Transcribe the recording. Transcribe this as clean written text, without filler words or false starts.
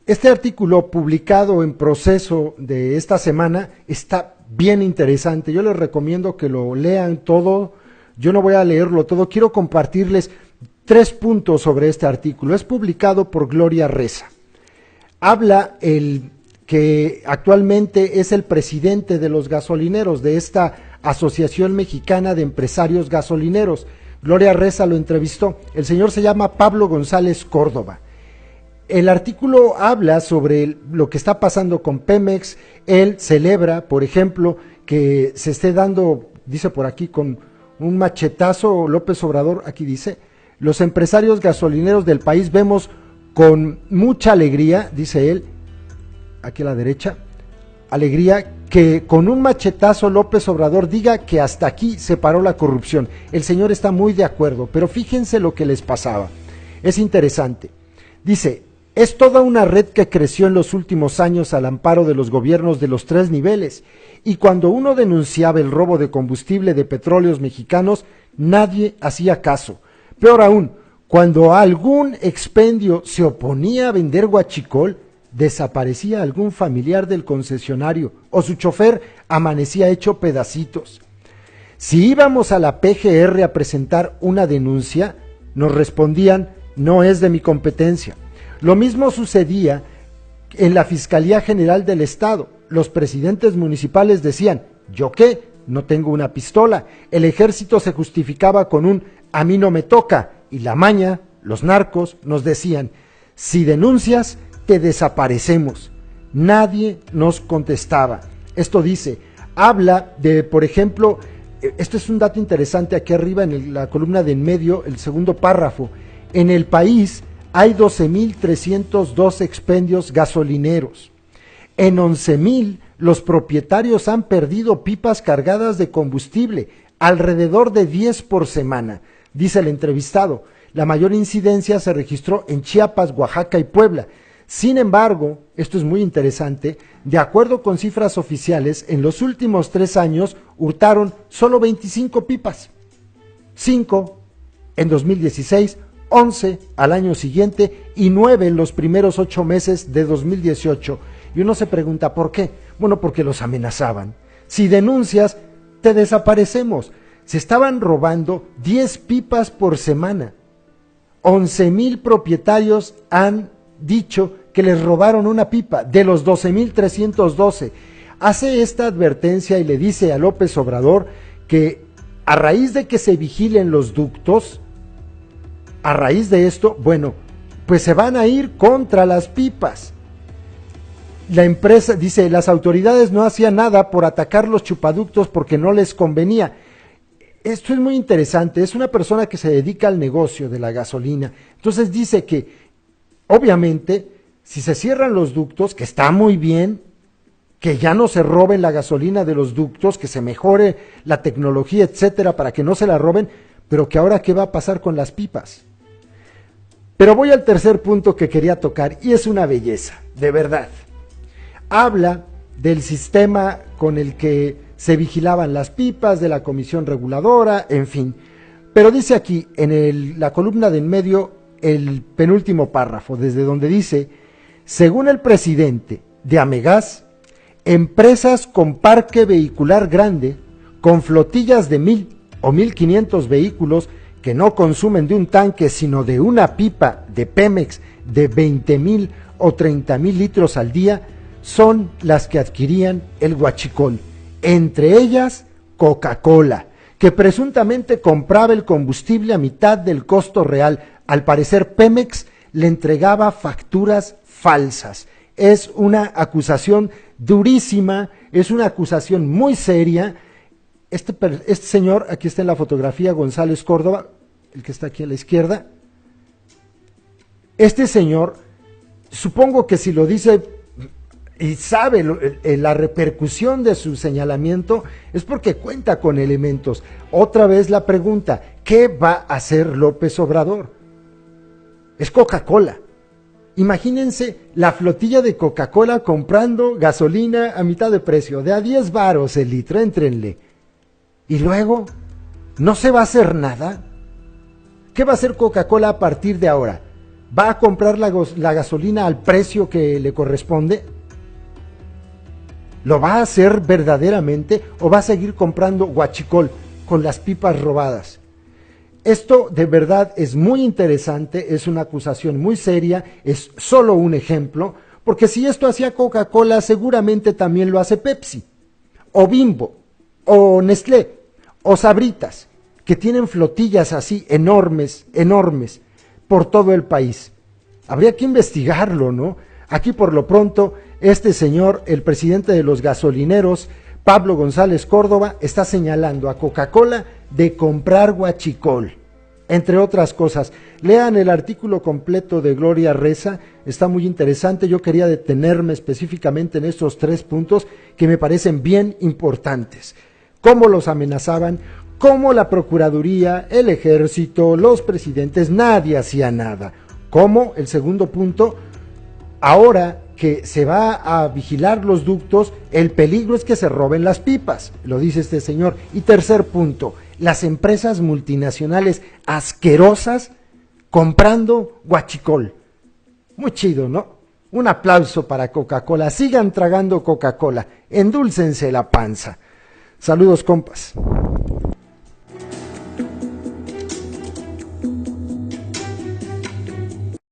Este artículo publicado en Proceso de esta semana está bien interesante. Yo les recomiendo que lo lean todo. Yo no voy a leerlo todo. Quiero compartirles 3 puntos sobre este artículo. Es publicado por Gloria Reza. Habla el que actualmente es el presidente de los gasolineros, de esta Asociación Mexicana de Empresarios Gasolineros. Gloria Reza lo entrevistó. El señor se llama Pablo González Córdoba. El artículo habla sobre lo que está pasando con Pemex. Él celebra, por ejemplo, que se esté dando, dice por aquí, con un machetazo López Obrador, aquí dice, los empresarios gasolineros del país vemos con mucha alegría, dice él, aquí a la derecha, alegría que con un machetazo López Obrador diga que hasta aquí se paró la corrupción. El señor está muy de acuerdo, pero fíjense lo que les pasaba. Es interesante. Dice, es toda una red que creció en los últimos años al amparo de los gobiernos de los 3 niveles, y cuando uno denunciaba el robo de combustible de petróleos mexicanos, nadie hacía caso. Peor aún, cuando algún expendio se oponía a vender huachicol, desaparecía algún familiar del concesionario o su chofer amanecía hecho pedacitos. Si íbamos a la PGR a presentar una denuncia, nos respondían, no es de mi competencia. Lo mismo sucedía en la Fiscalía General del Estado. Los presidentes municipales decían, ¿yo qué? No tengo una pistola. El ejército se justificaba con un a mí no me toca. Y la maña, los narcos, nos decían, si denuncias, te desaparecemos. Nadie nos contestaba. Esto dice, habla de, por ejemplo, esto es un dato interesante aquí arriba en la columna de en medio, el segundo párrafo. En el país hay 12,302 expendios gasolineros. En 11,000 los propietarios han perdido pipas cargadas de combustible, alrededor de 10 por semana, dice el entrevistado. La mayor incidencia se registró en Chiapas, Oaxaca y Puebla. Sin embargo, esto es muy interesante, de acuerdo con cifras oficiales, en los últimos 3 años hurtaron solo 25 pipas, 5 en 2016, 11 al año siguiente y 9 en los primeros 8 meses de 2018. Y uno se pregunta, ¿por qué? Bueno, porque los amenazaban. Si denuncias, te desaparecemos. Se estaban robando 10 pipas por semana. 11,000 propietarios han dicho que les robaron una pipa de los 12,312. Hace esta advertencia y le dice a López Obrador que a raíz de que se vigilen los ductos, a raíz de esto, bueno, pues se van a ir contra las pipas. La empresa, dice, las autoridades no hacían nada por atacar los chupaductos porque no les convenía. Esto es muy interesante, es una persona que se dedica al negocio de la gasolina. Entonces dice que, obviamente, si se cierran los ductos, que está muy bien, que ya no se roben la gasolina de los ductos, que se mejore la tecnología, etcétera, para que no se la roben, pero que ahora, ¿qué va a pasar con las pipas? Pero voy al tercer punto que quería tocar, y es una belleza, de verdad. Habla del sistema con el que se vigilaban las pipas, de la comisión reguladora, en fin. Pero dice aquí, en la columna de en medio, el penúltimo párrafo, desde donde dice, según el presidente de Amegas, empresas con parque vehicular grande, con flotillas de 1,000 o 1,500 vehículos que no consumen de un tanque, sino de una pipa de Pemex de 20,000 o 30,000 litros al día, son las que adquirían el huachicol, entre ellas Coca-Cola, que presuntamente compraba el combustible a mitad del costo real. Al parecer Pemex le entregaba facturas falsas. Es una acusación durísima, es una acusación muy seria. Este señor, aquí está en la fotografía, González Córdoba, el que está aquí a la izquierda. Este señor, supongo que si lo dice y sabe la repercusión de su señalamiento, es porque cuenta con elementos. Otra vez la pregunta, ¿qué va a hacer López Obrador? Es Coca-Cola. Imagínense la flotilla de Coca-Cola comprando gasolina a mitad de precio, de a 10 varos el litro, éntrenle. Y luego, ¿no se va a hacer nada? ¿Qué va a hacer Coca-Cola a partir de ahora? ¿Va a comprar la gasolina al precio que le corresponde? ¿Lo va a hacer verdaderamente o va a seguir comprando huachicol con las pipas robadas? Esto de verdad es muy interesante, es una acusación muy seria, es solo un ejemplo, porque si esto hacía Coca-Cola, seguramente también lo hace Pepsi, o Bimbo, o Nestlé, o Sabritas, que tienen flotillas así enormes, enormes, por todo el país. Habría que investigarlo, ¿no? Aquí por lo pronto, este señor, el presidente de los gasolineros, Pablo González Córdoba, está señalando a Coca-Cola de comprar huachicol, entre otras cosas. Lean el artículo completo de Gloria Reza, está muy interesante. Yo quería detenerme específicamente en estos 3 puntos que me parecen bien importantes. Cómo los amenazaban, cómo la Procuraduría, el Ejército, los presidentes, nadie hacía nada. Cómo, el segundo punto, ahora que se va a vigilar los ductos, el peligro es que se roben las pipas, lo dice este señor. Y tercer punto, las empresas multinacionales asquerosas comprando huachicol. Muy chido, ¿no? Un aplauso para Coca-Cola. Sigan tragando Coca-Cola, endúlcense la panza. Saludos, compas.